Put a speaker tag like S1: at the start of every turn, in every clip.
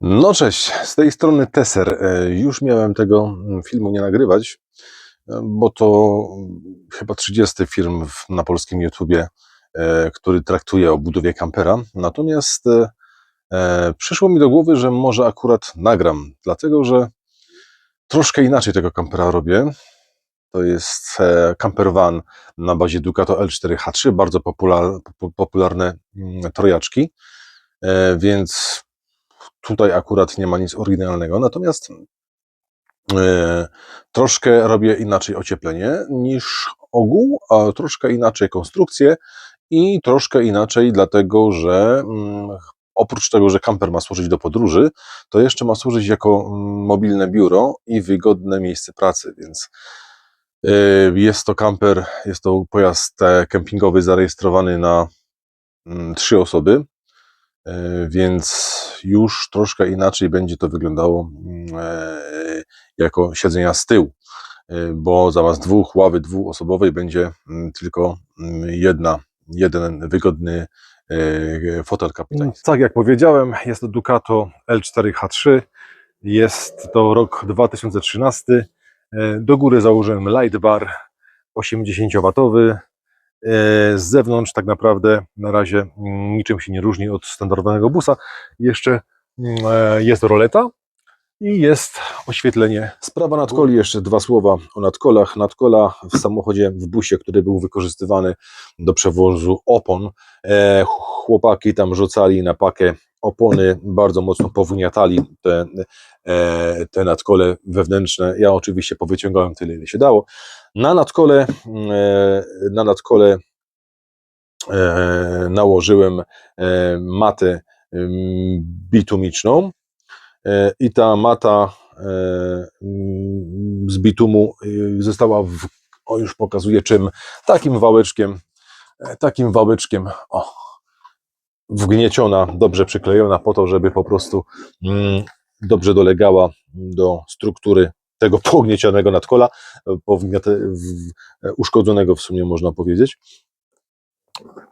S1: No cześć, z tej strony Teser. Już miałem tego filmu nie nagrywać, bo to chyba 30 film na polskim YouTubie, który traktuje o budowie kampera. Natomiast przyszło mi do głowy, że może akurat nagram, dlatego że troszkę inaczej tego kampera robię. To jest camper van na bazie Ducato L4H3, bardzo popularne trojaczki, więc tutaj akurat nie ma nic oryginalnego. Natomiast troszkę robię inaczej ocieplenie niż ogół, a troszkę inaczej konstrukcję i troszkę inaczej dlatego, że oprócz tego, że kamper ma służyć do podróży, to jeszcze ma służyć jako mobilne biuro i wygodne miejsce pracy, więc jest to kamper, jest to pojazd kempingowy zarejestrowany na 3 osoby, więc już troszkę inaczej będzie to wyglądało jako siedzenia z tyłu, bo zamiast 2 ławy dwuosobowej będzie tylko jeden wygodny fotel kapitański. Tak jak powiedziałem, jest to Ducato L4H3, jest to rok 2013. Do góry założyłem light bar 80W. Z zewnątrz tak naprawdę na razie niczym się nie różni od standardowego busa. Jeszcze jest roleta i jest oświetlenie. Sprawa nadkoli, jeszcze 2 słowa o nadkolach. Nadkola w samochodzie, w busie, który był wykorzystywany do przewozu opon. Chłopaki tam rzucali na pakę opony, bardzo mocno powgniatali te nadkole wewnętrzne. Ja oczywiście powyciągałem tyle, ile się dało. Na nadkole nałożyłem matę bitumiczną i ta mata z bitumu została, już pokazuję czym, takim wałeczkiem wgnieciona, dobrze przyklejona po to, żeby po prostu dobrze dolegała do struktury tego pogniecionego nadkola, uszkodzonego w sumie można powiedzieć.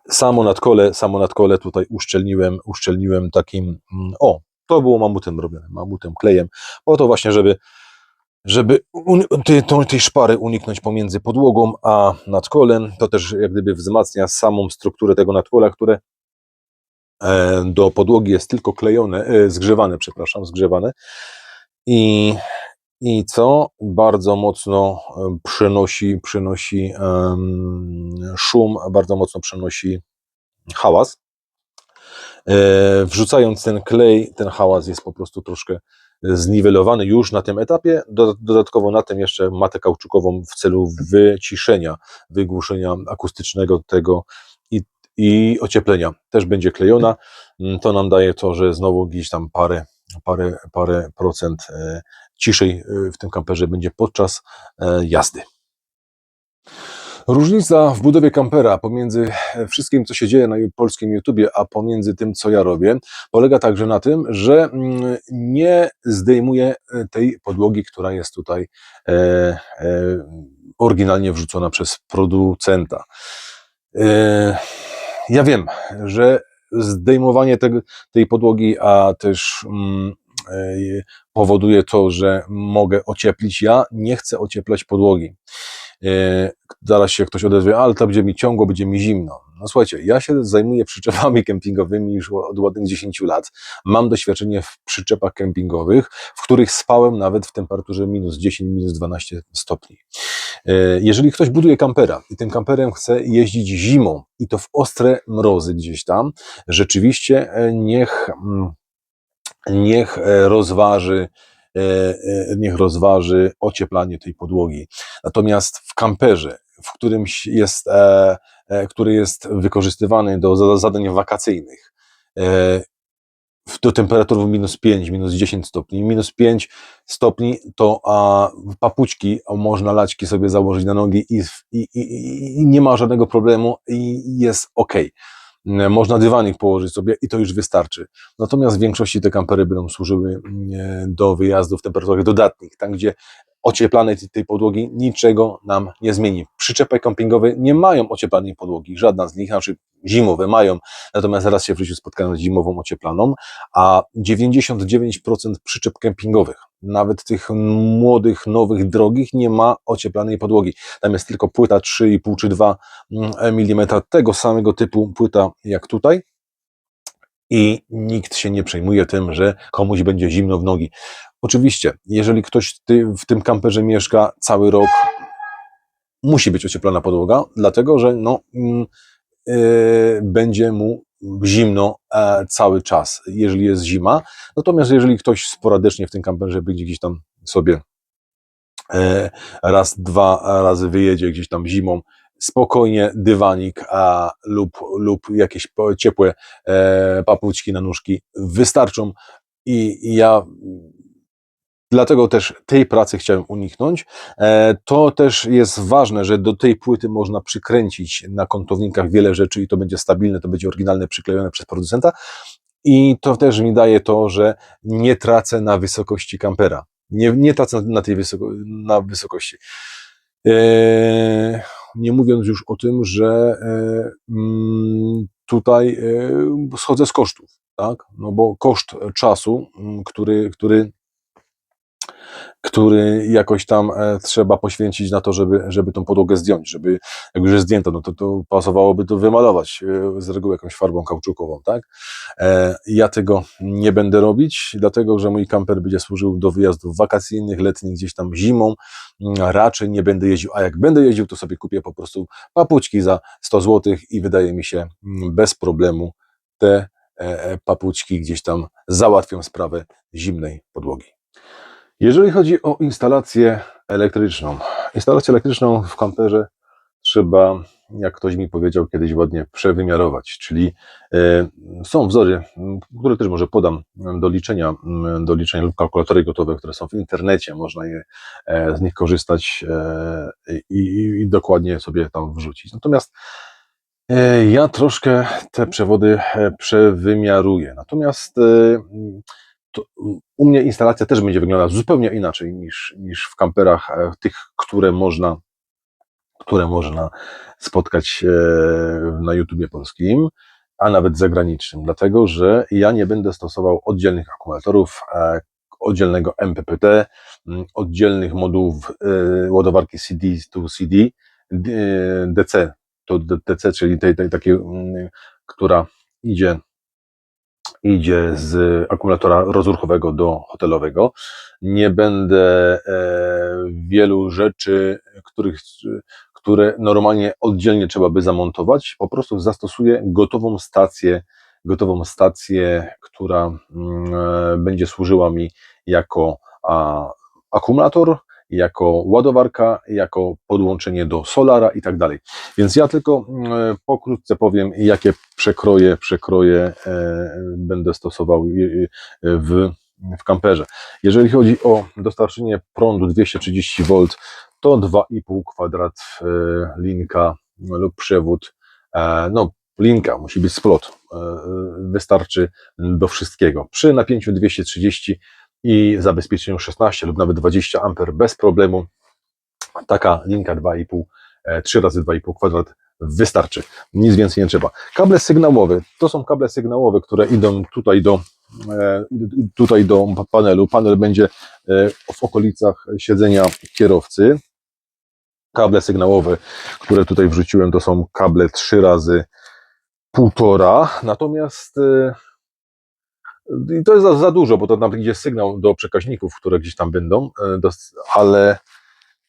S1: Samo nadkole tutaj uszczelniłem takim, to było mamutem robione, mamutem, klejem, po to właśnie, żeby tej szpary uniknąć pomiędzy podłogą a nadkolem. To też jak gdyby wzmacnia samą strukturę tego nadkola, które do podłogi jest tylko zgrzewane i co bardzo mocno przenosi szum, bardzo mocno przenosi hałas. Wrzucając ten klej, ten hałas jest po prostu troszkę zniwelowany już na tym etapie. Dodatkowo na tym jeszcze matę kauczukową w celu wyciszenia, wygłuszenia akustycznego tego i ocieplenia też będzie klejona. To nam daje to, że znowu gdzieś tam parę procent ciszej w tym kamperze będzie podczas jazdy. Różnica w budowie kampera pomiędzy wszystkim, co się dzieje na polskim YouTubie, a pomiędzy tym, co ja robię, polega także na tym, że nie zdejmuję tej podłogi, która jest tutaj oryginalnie wrzucona przez producenta. Ja wiem, że zdejmowanie tej podłogi, a też powoduje to, że mogę ocieplić. Ja nie chcę ocieplać podłogi. Zaraz się ktoś odezwie, ale to będzie mi ciągło, będzie mi zimno. No słuchajcie, ja się zajmuję przyczepami kempingowymi już od ładnych 10 lat. Mam doświadczenie w przyczepach kempingowych, w których spałem nawet w temperaturze minus 10, minus 12 stopni. Jeżeli ktoś buduje kampera i tym kamperem chce jeździć zimą i to w ostre mrozy gdzieś tam, rzeczywiście niech rozważy ocieplanie tej podłogi. Natomiast w kamperze, który jest wykorzystywany do zadań wakacyjnych, do temperatur minus 5, minus 10 stopni. Minus 5 stopni to papuczki, można laćki sobie założyć na nogi i nie ma żadnego problemu i jest ok. Można dywanik położyć sobie i to już wystarczy. Natomiast w większości te kampery będą służyły do wyjazdu w temperaturach dodatnich, tam gdzie ocieplanej tej podłogi niczego nam nie zmieni. Przyczepy kempingowe nie mają ocieplanej podłogi, żadna z nich, znaczy zimowe mają, natomiast raz się w życiu spotkałem z zimową ocieplaną, a 99% przyczep kempingowych, nawet tych młodych, nowych, drogich, nie ma ocieplanej podłogi. Tam jest tylko płyta 3,5 czy 2 mm tego samego typu płyta jak tutaj i nikt się nie przejmuje tym, że komuś będzie zimno w nogi. Oczywiście, jeżeli ktoś w tym kamperze mieszka cały rok, musi być ocieplona podłoga, dlatego że będzie mu zimno cały czas, jeżeli jest zima. Natomiast jeżeli ktoś sporadycznie w tym kamperze będzie gdzieś tam sobie raz, dwa razy wyjedzie gdzieś tam zimą, spokojnie dywanik lub jakieś ciepłe papuczki na nóżki wystarczą i ja dlatego też tej pracy chciałem uniknąć. To też jest ważne, że do tej płyty można przykręcić na kątownikach wiele rzeczy i to będzie stabilne, to będzie oryginalne, przyklejone przez producenta. I to też mi daje to, że nie tracę na wysokości kampera. Nie tracę na tej wysokości. Nie mówiąc już o tym, że tutaj schodzę z kosztów, tak? No bo koszt czasu, który jakoś tam trzeba poświęcić na to, żeby tą podłogę zdjąć, żeby jak już jest zdjęta, no to pasowałoby to wymalować z reguły jakąś farbą kauczukową, tak? Ja tego nie będę robić, dlatego, że mój kamper będzie służył do wyjazdów wakacyjnych, letnich, gdzieś tam zimą, raczej nie będę jeździł, a jak będę jeździł, to sobie kupię po prostu papuczki za 100 zł i wydaje mi się bez problemu te papuczki gdzieś tam załatwią sprawę zimnej podłogi. Jeżeli chodzi o instalację elektryczną w kamperze trzeba, jak ktoś mi powiedział kiedyś ładnie, przewymiarować, czyli są wzory, które też może podam do liczenia lub kalkulatory gotowe, które są w internecie, można z nich korzystać i dokładnie sobie tam wrzucić. Natomiast ja troszkę te przewody przewymiaruję, natomiast to u mnie instalacja też będzie wyglądała zupełnie inaczej niż w kamperach tych, które można spotkać na YouTubie polskim, a nawet zagranicznym, dlatego że ja nie będę stosował oddzielnych akumulatorów, oddzielnego MPPT, oddzielnych modułów ładowarki CD to CD, DC to DC, czyli tej takiej, która idzie z akumulatora rozruchowego do hotelowego. Nie będę wielu rzeczy, które normalnie oddzielnie trzeba by zamontować, po prostu zastosuję gotową stację, która będzie służyła mi jako akumulator, jako ładowarka, jako podłączenie do solara i tak dalej. Więc ja tylko pokrótce powiem, jakie przekroje będę stosował w kamperze. Jeżeli chodzi o dostarczenie prądu 230V, to 2,5 kwadrat linka lub przewód, no linka, musi być splot, wystarczy do wszystkiego. Przy napięciu 230 i zabezpieczeniu 16 lub nawet 20 A bez problemu taka linka 2,5, 3 razy 2,5 kwadrat wystarczy. Nic więcej nie trzeba. Kable sygnałowe, to są kable sygnałowe, które idą tutaj do panelu. Panel będzie w okolicach siedzenia kierowcy. Kable sygnałowe, które tutaj wrzuciłem, to są kable 3 razy 1,5, natomiast i to jest za dużo, bo to nam idzie sygnał do przekaźników, które gdzieś tam będą,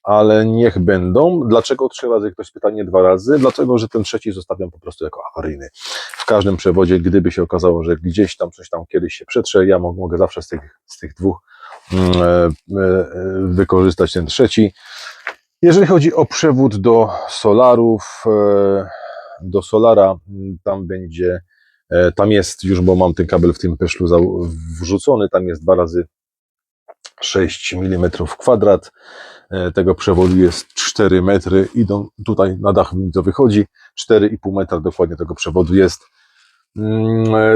S1: ale niech będą. Dlaczego 3 razy? Ktoś pyta, nie 2 razy. Dlatego, że ten trzeci zostawiam po prostu jako awaryjny. W każdym przewodzie, gdyby się okazało, że gdzieś tam coś tam kiedyś się przetrze, ja mogę zawsze z tych dwóch wykorzystać ten trzeci. Jeżeli chodzi o przewód do solarów, do solara, tam jest już, bo mam ten kabel w tym peszlu wrzucony, tam jest 2 razy 6 mm kwadrat. Tego przewodu jest 4 metry, idą tutaj na dach mi to wychodzi, 4,5 metra dokładnie tego przewodu jest.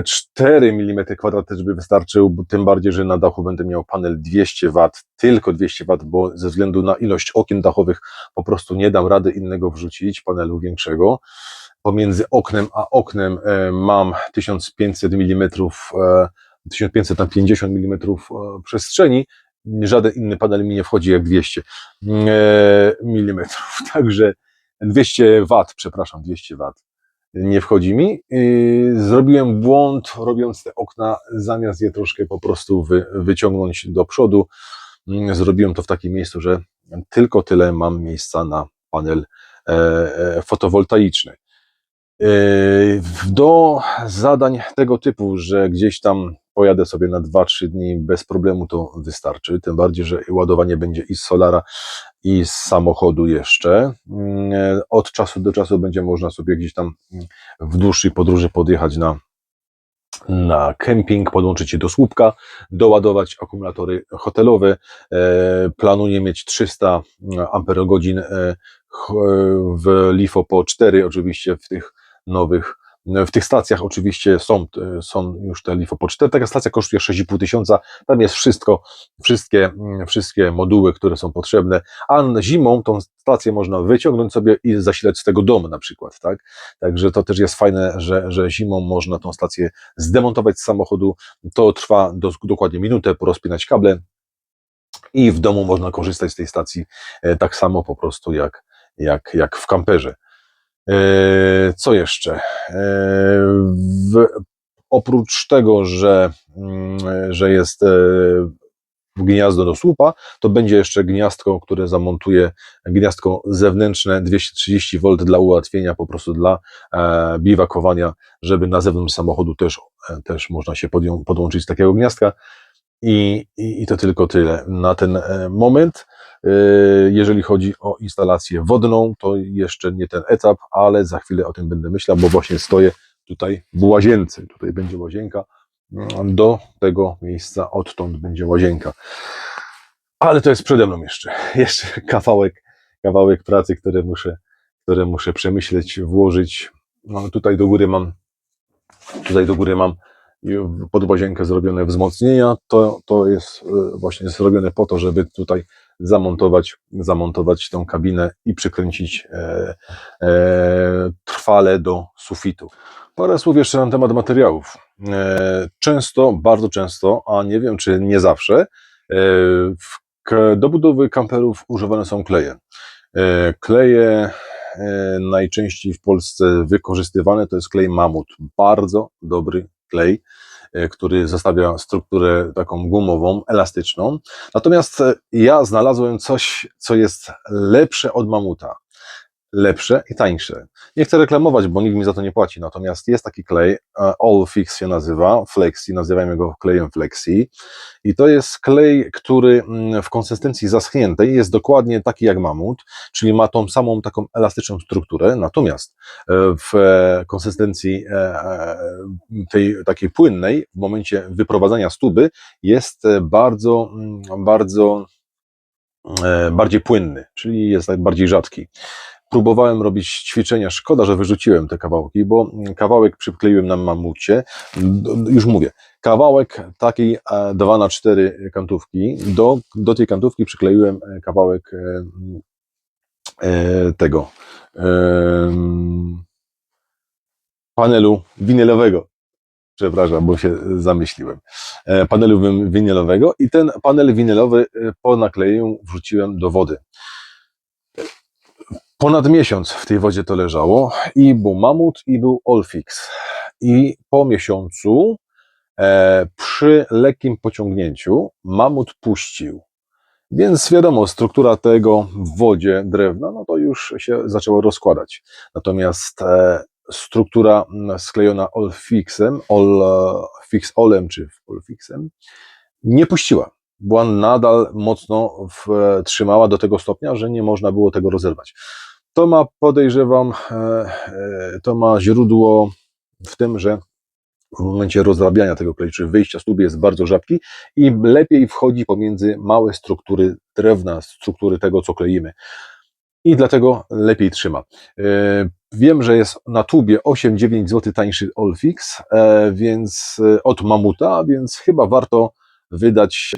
S1: 4 mm kwadrat też by wystarczył, tym bardziej, że na dachu będę miał panel 200 W, tylko 200 W, bo ze względu na ilość okien dachowych po prostu nie dam rady innego wrzucić, panelu większego. pomiędzy oknem a oknem mam 1500 mm, 1550 mm przestrzeni. Żaden inny panel mi nie wchodzi jak 200 mm. Także 200 W, przepraszam, 200 W nie wchodzi mi. Zrobiłem błąd, robiąc te okna, zamiast je troszkę po prostu wyciągnąć do przodu. Zrobiłem to w takim miejscu, że tylko tyle mam miejsca na panel fotowoltaiczny. Do zadań tego typu, że gdzieś tam pojadę sobie na 2-3 dni bez problemu, to wystarczy. Tym bardziej, że ładowanie będzie i z solara, i z samochodu jeszcze. Od czasu do czasu będzie można sobie gdzieś tam w dłuższej podróży podjechać na kemping, podłączyć się do słupka, doładować akumulatory hotelowe. Planuję mieć 300 amperogodzin w LiFo po 4, oczywiście w tych stacjach oczywiście są już te LiFo po 4. Taka stacja kosztuje 6,5 tysiąca, tam jest wszystkie moduły, które są potrzebne, a zimą tą stację można wyciągnąć sobie i zasilać z tego dom na przykład, tak? Także to też jest fajne, że zimą można tą stację zdemontować z samochodu, to trwa dokładnie minutę, porozpinać kable i w domu można korzystać z tej stacji tak samo po prostu jak w kamperze. Co jeszcze? Oprócz tego, że jest gniazdo do słupa, to będzie jeszcze gniazdko, które zamontuję, gniazdko zewnętrzne 230V dla ułatwienia, po prostu dla biwakowania, żeby na zewnątrz samochodu też można się podłączyć z takiego gniazdka. I to tylko tyle na ten moment. Jeżeli chodzi o instalację wodną, to jeszcze nie ten etap, ale za chwilę o tym będę myślał, bo właśnie stoję tutaj w łazience. Tutaj będzie łazienka. Do tego miejsca odtąd będzie łazienka. Ale to jest przede mną jeszcze kawałek pracy, które muszę przemyśleć, włożyć. No, tutaj do góry mam pod łazienkę zrobione wzmocnienia. To jest właśnie zrobione po to, żeby tutaj zamontować tą kabinę i przykręcić trwale do sufitu. Parę słów jeszcze na temat materiałów. Bardzo często, a nie wiem czy nie zawsze, do budowy kamperów używane są kleje. Kleje najczęściej w Polsce wykorzystywane to jest klej Mamut. Bardzo dobry klej, który zostawia strukturę taką gumową, elastyczną. Natomiast ja znalazłem coś, co jest lepsze od Mamuta. Lepsze i tańsze. Nie chcę reklamować, bo nikt mi za to nie płaci, natomiast jest taki klej, Allfix się nazywa, Flexi, nazywajmy go klejem Flexi i to jest klej, który w konsystencji zaschniętej jest dokładnie taki jak Mamut, czyli ma tą samą taką elastyczną strukturę, natomiast w konsystencji tej takiej płynnej, w momencie wyprowadzania z tuby jest bardziej płynny, czyli jest tak bardziej rzadki. Próbowałem robić ćwiczenia, szkoda, że wyrzuciłem te kawałki, bo kawałek przykleiłem na Mamucie, już mówię, kawałek takiej 2x4 kantówki, do tej kantówki przykleiłem kawałek tego panelu winylowego. Przepraszam, bo się zamyśliłem. Panelu winylowego i ten panel winylowy po naklejeniu wrzuciłem do wody. Ponad miesiąc w tej wodzie to leżało i był Mamut i był Allfix. I po miesiącu przy lekkim pociągnięciu Mamut puścił. Więc wiadomo, struktura tego w wodzie drewna, no to już się zaczęło rozkładać. Natomiast struktura sklejona Allfix-olem czy Allfixem nie puściła. Była nadal mocno trzymała do tego stopnia, że nie można było tego rozerwać. To ma, podejrzewam, to ma źródło w tym, że w momencie rozrabiania tego kleju, czy wyjścia z tuby jest bardzo rzadki i lepiej wchodzi pomiędzy małe struktury drewna, struktury tego, co kleimy. I dlatego lepiej trzyma. Wiem, że jest na tubie 8-9 zł tańszy Allfix, więc od Mamuta, więc chyba warto wydać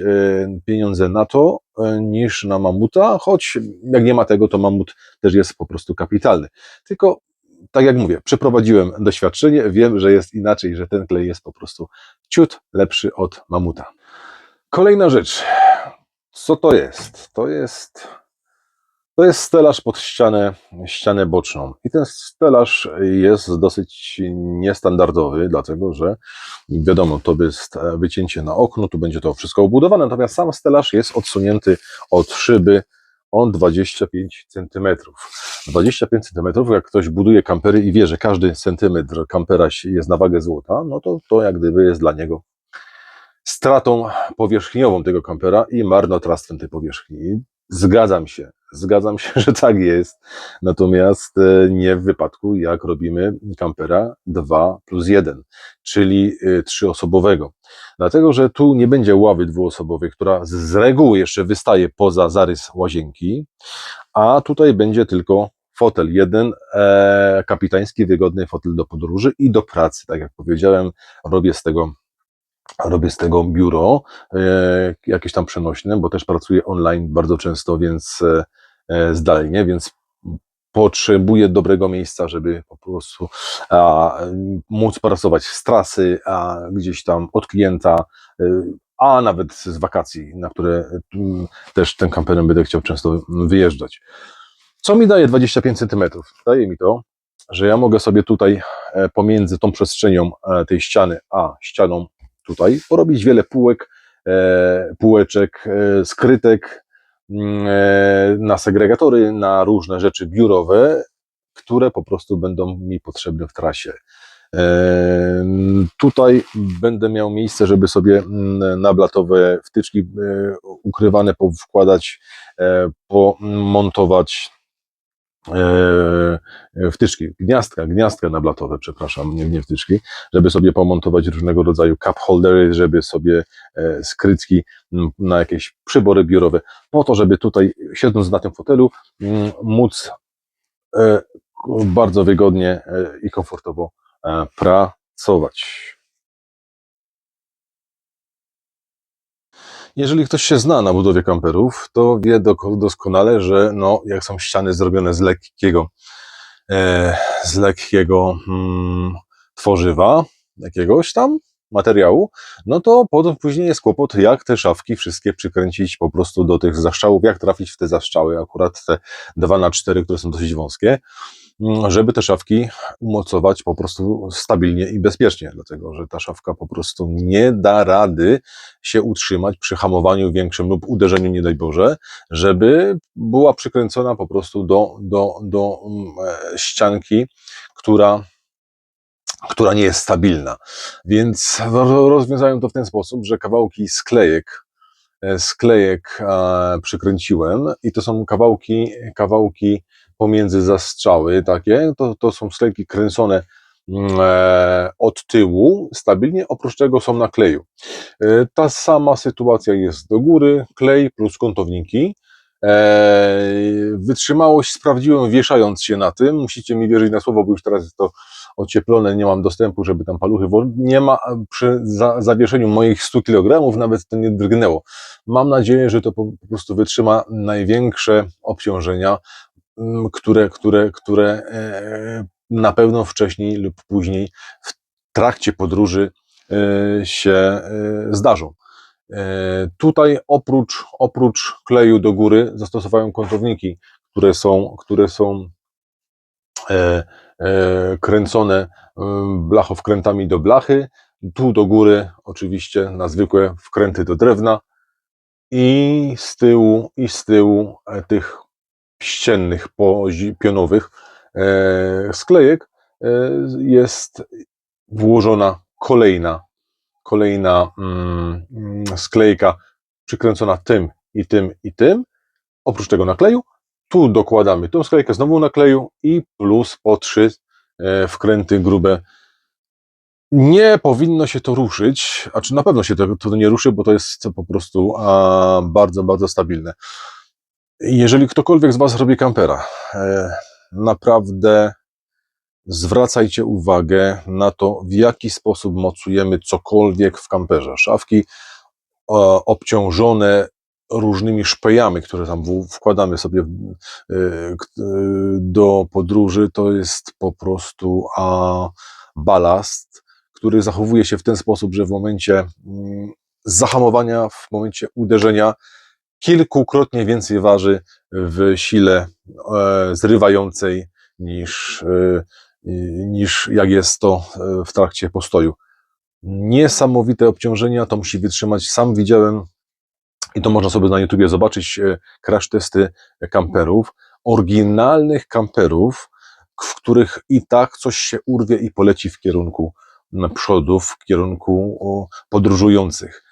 S1: pieniądze na to niż na Mamuta, choć jak nie ma tego, to Mamut też jest po prostu kapitalny. Tylko tak jak mówię, przeprowadziłem doświadczenie, wiem, że jest inaczej, że ten klej jest po prostu ciut lepszy od Mamuta. Kolejna rzecz. Co to jest? To jest stelaż pod ścianę boczną. I ten stelaż jest dosyć niestandardowy, dlatego że wiadomo, to jest wycięcie na okno, tu będzie to wszystko obudowane, natomiast sam stelaż jest odsunięty od szyby o 25 cm. 25 cm, jak ktoś buduje kampery i wie, że każdy centymetr kampera jest na wagę złota, no to jak gdyby jest dla niego stratą powierzchniową tego kampera i marnotrawstwem tej powierzchni. Zgadzam się, że tak jest, natomiast nie w wypadku, jak robimy kampera 2+1, czyli 3-osobowego. Dlatego, że tu nie będzie ławy dwuosobowej, która z reguły jeszcze wystaje poza zarys łazienki, a tutaj będzie tylko fotel, jeden kapitański, wygodny fotel do podróży i do pracy. Tak jak powiedziałem, robię z tego biuro, jakieś tam przenośne, bo też pracuję online bardzo często, więc zdalnie, więc potrzebuję dobrego miejsca, żeby po prostu móc pracować z trasy, a gdzieś tam od klienta, a nawet z wakacji, na które też tym kamperem będę chciał często wyjeżdżać. Co mi daje 25 cm? Daje mi to, że ja mogę sobie tutaj pomiędzy tą przestrzenią tej ściany a ścianą tutaj porobić wiele półeczek, skrytek na segregatory, na różne rzeczy biurowe, które po prostu będą mi potrzebne w trasie. Tutaj będę miał miejsce, żeby sobie nablatowe wtyczki ukrywane powkładać, pomontować wtyczki, gniazdka nablatowe, przepraszam, nie wtyczki, żeby sobie pomontować różnego rodzaju cup holdery, żeby sobie skrytki na jakieś przybory biurowe, po to, żeby tutaj, siedząc na tym fotelu, móc bardzo wygodnie i komfortowo pracować. Jeżeli ktoś się zna na budowie kamperów, to wie doskonale, że no, jak są ściany zrobione z lekkiego tworzywa, jakiegoś tam materiału, no to potem później jest kłopot, jak te szafki wszystkie przykręcić po prostu do tych zaszczałów, jak trafić w te zaszczały, akurat te 2x4, które są dosyć wąskie, żeby te szafki umocować po prostu stabilnie i bezpiecznie, dlatego że ta szafka po prostu nie da rady się utrzymać przy hamowaniu większym lub uderzeniu, nie daj Boże, żeby była przykręcona po prostu do ścianki, która nie jest stabilna. Więc rozwiązają to w ten sposób, że kawałki sklejek przykręciłem i to są kawałki pomiędzy zastrzały takie, to są sklejki kręcone od tyłu stabilnie, oprócz tego są na kleju. Ta sama sytuacja jest do góry, klej plus kątowniki. Wytrzymałość sprawdziłem wieszając się na tym, musicie mi wierzyć na słowo, bo już teraz jest to ocieplone, nie mam dostępu, żeby tam paluchy, nie ma przy zawieszeniu moich 100 kg, nawet to nie drgnęło. Mam nadzieję, że to po prostu wytrzyma największe obciążenia, które na pewno wcześniej lub później w trakcie podróży się zdarzą. Tutaj oprócz kleju do góry zastosowałem kątowniki, które są kręcone blachowkrętami do blachy. Tu do góry oczywiście na zwykłe wkręty do drewna i z tyłu tych ściennych, pionowych sklejek jest włożona kolejna sklejka przykręcona tym i tym i tym. Oprócz tego nakleju, tu dokładamy tą sklejkę znowu nakleju i plus po 3 wkręty grube. Nie powinno się to ruszyć, a czy na pewno się to nie ruszy, bo to jest po prostu bardzo, bardzo stabilne. Jeżeli ktokolwiek z Was robi kampera, naprawdę zwracajcie uwagę na to, w jaki sposób mocujemy cokolwiek w kamperze. Szafki obciążone różnymi szpejami, które tam wkładamy sobie do podróży, to jest po prostu balast, który zachowuje się w ten sposób, że w momencie zahamowania, w momencie uderzenia kilkukrotnie więcej waży w sile zrywającej niż jak jest to w trakcie postoju. Niesamowite obciążenia, to musi wytrzymać. Sam widziałem i to można sobie na YouTubie zobaczyć crash testy kamperów, oryginalnych kamperów, w których i tak coś się urwie i poleci w kierunku przodu, w kierunku podróżujących.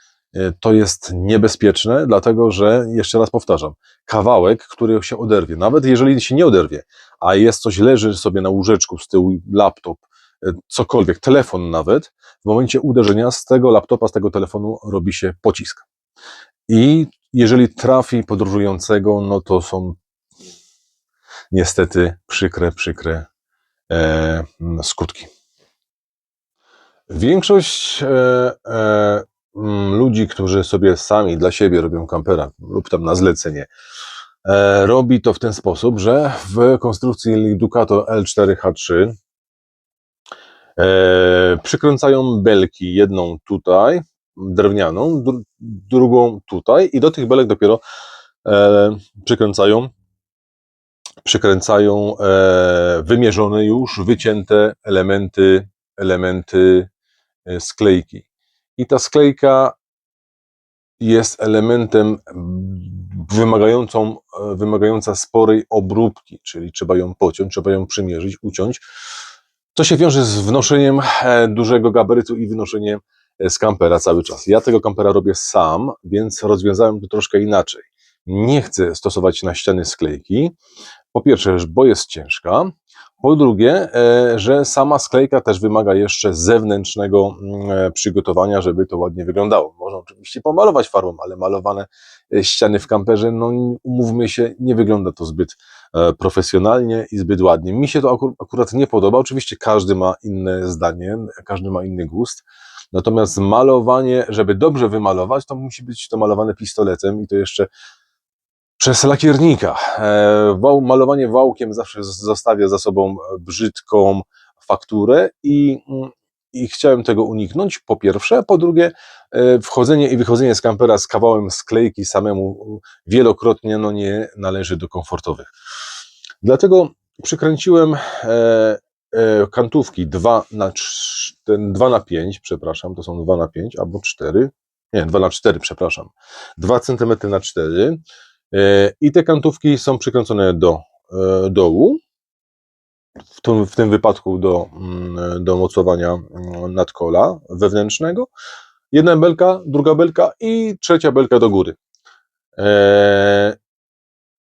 S1: To jest niebezpieczne, dlatego że, jeszcze raz powtarzam, kawałek, który się oderwie, nawet jeżeli się nie oderwie, a jest coś, leży sobie na łóżeczku z tyłu, laptop, cokolwiek, telefon nawet, w momencie uderzenia z tego laptopa, z tego telefonu robi się pocisk. I jeżeli trafi podróżującego, no to są niestety przykre skutki. Większość ludzi, którzy sobie sami dla siebie robią kampera lub tam na zlecenie, robi to w ten sposób, że w konstrukcji Ducato L4H3 przykręcają belki, jedną tutaj, drewnianą, drugą tutaj i do tych belek dopiero przykręcają wymierzone już, wycięte elementy sklejki. I ta sklejka jest elementem wymagająca sporej obróbki, czyli trzeba ją pociąć, trzeba ją przymierzyć, uciąć. To się wiąże z wnoszeniem dużego gabarytu i wynoszeniem z kampera cały czas. Ja tego kampera robię sam, więc rozwiązałem to troszkę inaczej. Nie chcę stosować na ściany sklejki. Po pierwsze, bo jest ciężka. Po drugie, że sama sklejka też wymaga jeszcze zewnętrznego przygotowania, żeby to ładnie wyglądało. Można oczywiście pomalować farbą, ale malowane ściany w kamperze, no umówmy się, nie wygląda to zbyt profesjonalnie i zbyt ładnie. Mi się to akurat nie podoba. Oczywiście każdy ma inne zdanie, każdy ma inny gust. Natomiast malowanie, żeby dobrze wymalować, to musi być to malowane pistoletem i to jeszcze przez lakiernika. Malowanie wałkiem zawsze zostawia za sobą brzydką fakturę i chciałem tego uniknąć, po pierwsze. Po drugie, wchodzenie i wychodzenie z kampera z kawałem sklejki samemu wielokrotnie nie należy do komfortowych. Dlatego przykręciłem kantówki 2x5, przepraszam, to są 2x5 albo 4, nie, 2x4, przepraszam, 2 cm na 4. I te kantówki są przykręcone do dołu, w tym wypadku do mocowania nadkola wewnętrznego. Jedna belka, druga belka i trzecia belka do góry.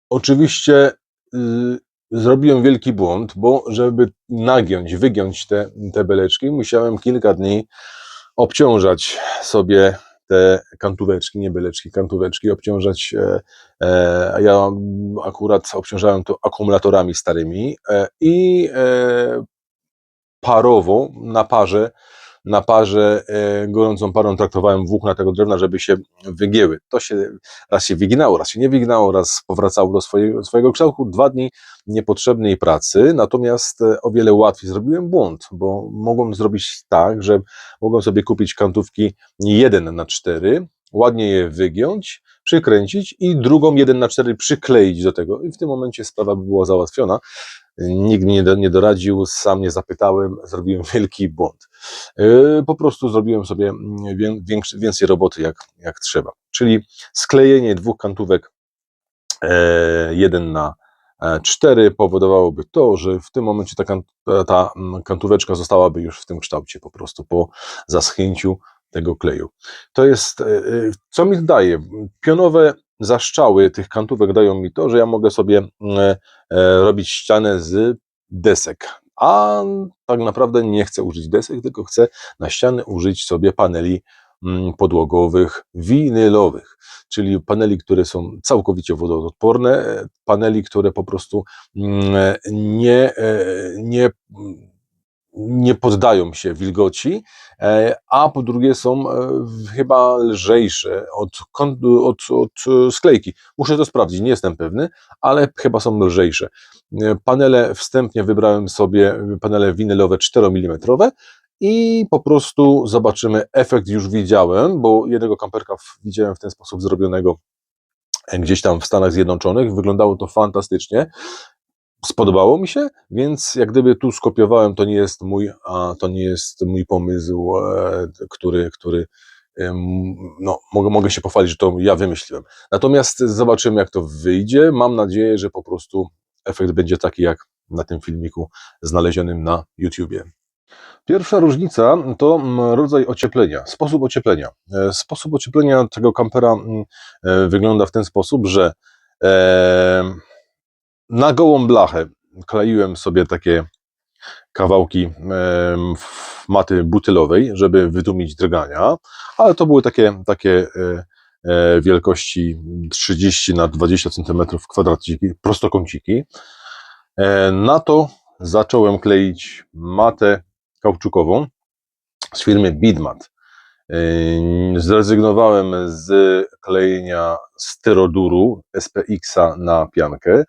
S1: Oczywiście zrobiłem wielki błąd, bo żeby wygiąć te beleczki, musiałem kilka dni obciążać sobie te kantóweczki, nie beleczki, kantóweczki, obciążać. Ja akurat obciążałem to akumulatorami starymi i parowo na parze gorącą parą traktowałem włókna tego drewna, żeby się wygięły. To się raz się wyginało, raz się nie wyginało, raz powracało do swojego kształtu. 2 dni niepotrzebnej pracy, natomiast o wiele łatwiej zrobiłem błąd, bo mogłem zrobić tak, że mogłem sobie kupić kantówki 1x4, ładnie je wygiąć, przykręcić i drugą 1x4 przykleić do tego i w tym momencie sprawa by była załatwiona. Nikt mi nie doradził, sam nie zapytałem, zrobiłem wielki błąd. Po prostu zrobiłem sobie więcej roboty jak trzeba. Czyli sklejenie 2 kantówek 1x4 powodowałoby to, że w tym momencie ta kantóweczka zostałaby już w tym kształcie po prostu po zaschnięciu tego kleju. To jest, co mi daje? Pionowe zaszczały tych kantówek dają mi to, że ja mogę sobie robić ścianę z desek, a tak naprawdę nie chcę użyć desek, tylko chcę na ścianę użyć sobie paneli podłogowych, winylowych, czyli paneli, które są całkowicie wodoodporne, paneli, które po prostu nie nie poddają się wilgoci, a po drugie są chyba lżejsze od sklejki. Muszę to sprawdzić, nie jestem pewny, ale chyba są lżejsze. Panele wstępnie wybrałem sobie panele winylowe 4 mm i po prostu zobaczymy. Efekt już widziałem, bo jednego kamperka widziałem w ten sposób zrobionego gdzieś tam w Stanach Zjednoczonych. Wyglądało to fantastycznie. Spodobało mi się, więc jak gdyby tu skopiowałem, to nie jest mój pomysł, który no, mogę się pochwalić, że to ja wymyśliłem. Natomiast zobaczymy, jak to wyjdzie. Mam nadzieję, że po prostu efekt będzie taki, jak na tym filmiku znalezionym na YouTubie. Pierwsza różnica to rodzaj ocieplenia, sposób ocieplenia. Sposób ocieplenia tego kampera wygląda w ten sposób, że na gołą blachę kleiłem sobie takie kawałki maty butylowej, żeby wytłumić drgania, ale to były takie wielkości 30 na 20 cm kwadraciki, prostokąciki. Na to zacząłem kleić matę kauczukową z firmy Bidmat. Zrezygnowałem z klejenia styroduru SPX-a na piankę.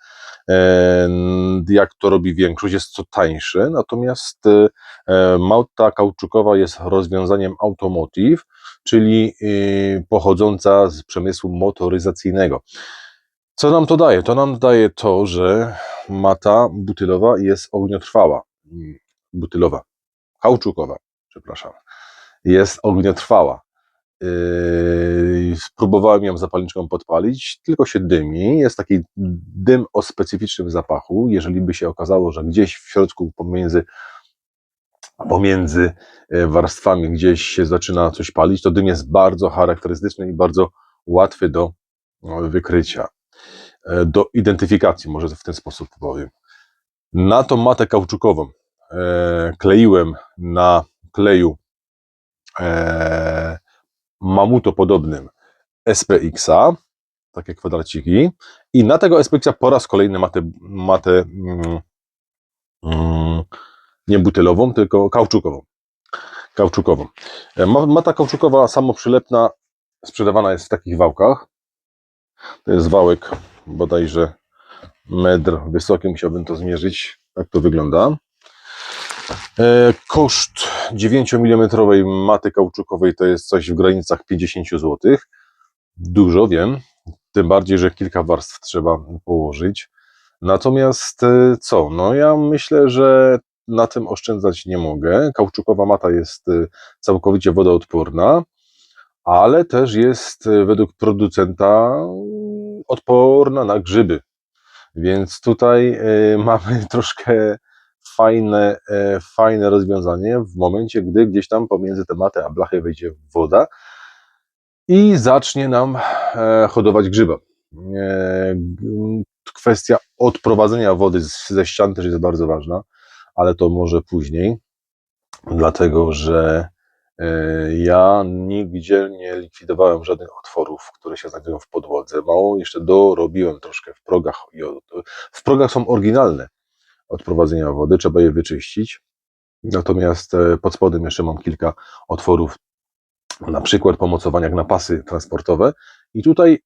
S1: Jak to robi większość, jest to tańsze, natomiast mata kauczukowa jest rozwiązaniem automotive, czyli pochodząca z przemysłu motoryzacyjnego. Co nam to daje? To nam daje to, że mata butylowa jest ogniotrwała. Kauczukowa, przepraszam. Jest ogniotrwała. Spróbowałem ją zapalniczką podpalić, tylko się dymi. Jest taki dym o specyficznym zapachu. Jeżeli by się okazało, że gdzieś w środku pomiędzy warstwami gdzieś się zaczyna coś palić, to dym jest bardzo charakterystyczny i bardzo łatwy do wykrycia, do identyfikacji, może w ten sposób powiem. Na tą matę kauczukową kleiłem na kleju mamutopodobnym SPX-a, takie kwadraciki, i na tego SPX-a po raz kolejny matę nie butylową, tylko kauczukową. Mata kauczukowa samoprzylepna sprzedawana jest w takich wałkach. To jest wałek bodajże metr wysoki, musiałbym to zmierzyć, jak to wygląda. Koszt 9 mm maty kauczukowej to jest coś w granicach 50 zł. Dużo, wiem, tym bardziej, że kilka warstw trzeba położyć. Natomiast co? No ja myślę, że na tym oszczędzać nie mogę. Kauczukowa mata jest całkowicie wodoodporna, ale też jest według producenta odporna na grzyby. Więc tutaj mamy troszkę fajne rozwiązanie w momencie, gdy gdzieś tam pomiędzy tę matę a blachę wejdzie woda i zacznie nam hodować grzyba. Kwestia odprowadzenia wody ze ścian też jest bardzo ważna, ale to może później, dlatego że ja nigdzie nie likwidowałem żadnych otworów, które się znajdują w podłodze. Mało jeszcze dorobiłem troszkę w progach. W progach są oryginalne odprowadzenia wody, trzeba je wyczyścić. Natomiast pod spodem jeszcze mam kilka otworów, na przykład pomocowania na pasy transportowe, i tutaj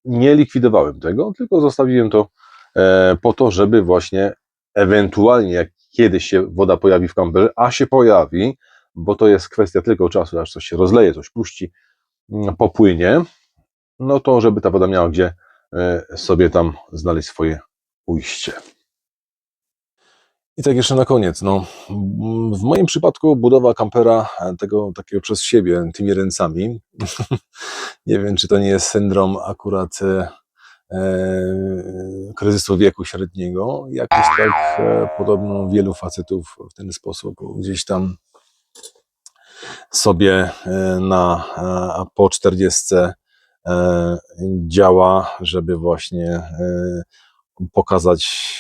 S1: nie likwidowałem tego, tylko zostawiłem to po to, żeby właśnie ewentualnie jak kiedyś się woda pojawi w kamperze, a się pojawi, bo to jest kwestia tylko czasu, aż coś się rozleje, coś puści, popłynie, no to żeby ta woda miała gdzie sobie tam znaleźć swoje ujście. I tak jeszcze na koniec, no, w moim przypadku budowa kampera tego takiego przez siebie, tymi ręcami, nie wiem, czy to nie jest syndrom akurat kryzysu wieku średniego. Jakoś tak podobno wielu facetów w ten sposób gdzieś tam sobie po 40 działa, żeby właśnie pokazać,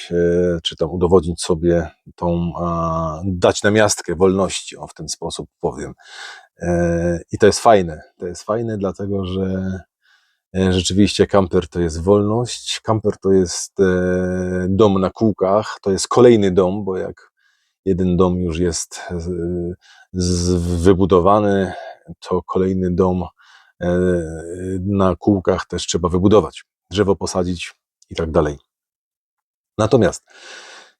S1: czy tam udowodnić sobie dać namiastkę wolności, w ten sposób powiem. I to jest fajne. To jest fajne, dlatego że rzeczywiście kamper to jest wolność, kamper to jest dom na kółkach, to jest kolejny dom, bo jak jeden dom już jest wybudowany, to kolejny dom na kółkach też trzeba wybudować, drzewo posadzić i tak dalej. Natomiast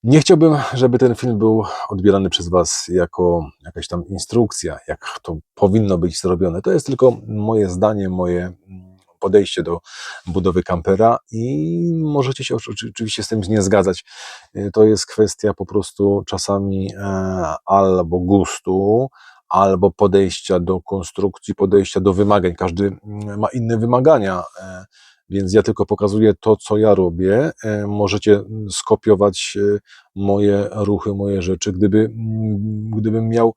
S1: nie chciałbym, żeby ten film był odbierany przez Was jako jakaś tam instrukcja, jak to powinno być zrobione. To jest tylko moje zdanie, moje podejście do budowy kampera i możecie się oczywiście z tym nie zgadzać. To jest kwestia po prostu czasami albo gustu, albo podejścia do konstrukcji, podejścia do wymagań. Każdy ma inne wymagania, więc ja tylko pokazuję to, co ja robię. Możecie skopiować moje ruchy, moje rzeczy. Gdybym miał,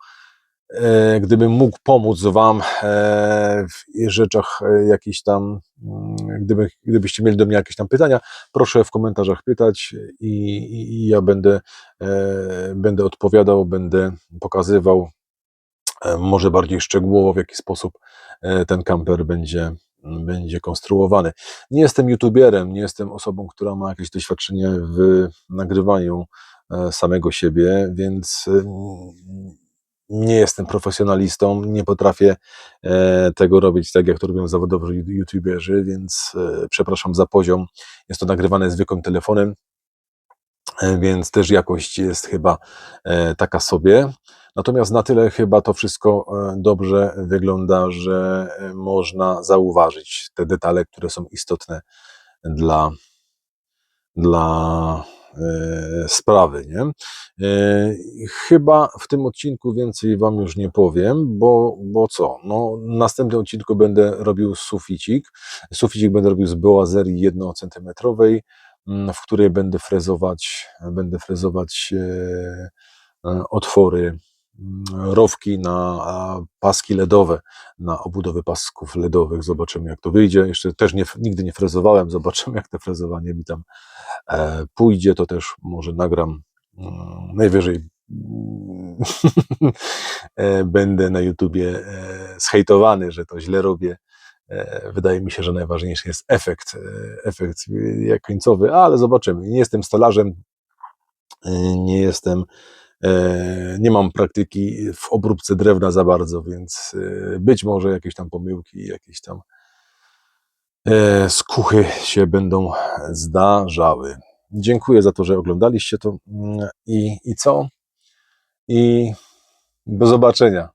S1: gdybym mógł pomóc Wam w rzeczach jakichś tam, gdybyście mieli do mnie jakieś tam pytania, proszę w komentarzach pytać i ja będę odpowiadał, będę pokazywał może bardziej szczegółowo, w jaki sposób ten kamper będzie konstruowany. Nie jestem youtuberem, nie jestem osobą, która ma jakieś doświadczenie w nagrywaniu samego siebie, więc nie jestem profesjonalistą, nie potrafię tego robić tak, jak to robią zawodowi youtuberzy, więc przepraszam za poziom. Jest to nagrywane zwykłym telefonem, więc też jakość jest chyba taka sobie. Natomiast na tyle chyba to wszystko dobrze wygląda, że można zauważyć te detale, które są istotne dla sprawy, nie? Chyba w tym odcinku więcej Wam już nie powiem, bo co? No, w następnym odcinku będę robił suficik. Suficik będę robił z boazerii 1 cm, w której będę frezować otwory, rowki na paski LEDowe, na obudowę pasków LEDowych. Zobaczymy, jak to wyjdzie. Jeszcze też nigdy nie frezowałem. Zobaczymy, jak to frezowanie mi tam pójdzie. To też może nagram najwyżej. Będę na YouTubie zhejtowany, że to źle robię. Wydaje mi się, że najważniejszy jest efekt końcowy, ale zobaczymy. Nie jestem stolarzem, nie mam praktyki w obróbce drewna za bardzo, więc być może jakieś tam pomyłki, jakieś tam skuchy się będą zdarzały. Dziękuję za to, że oglądaliście to i co? I do zobaczenia.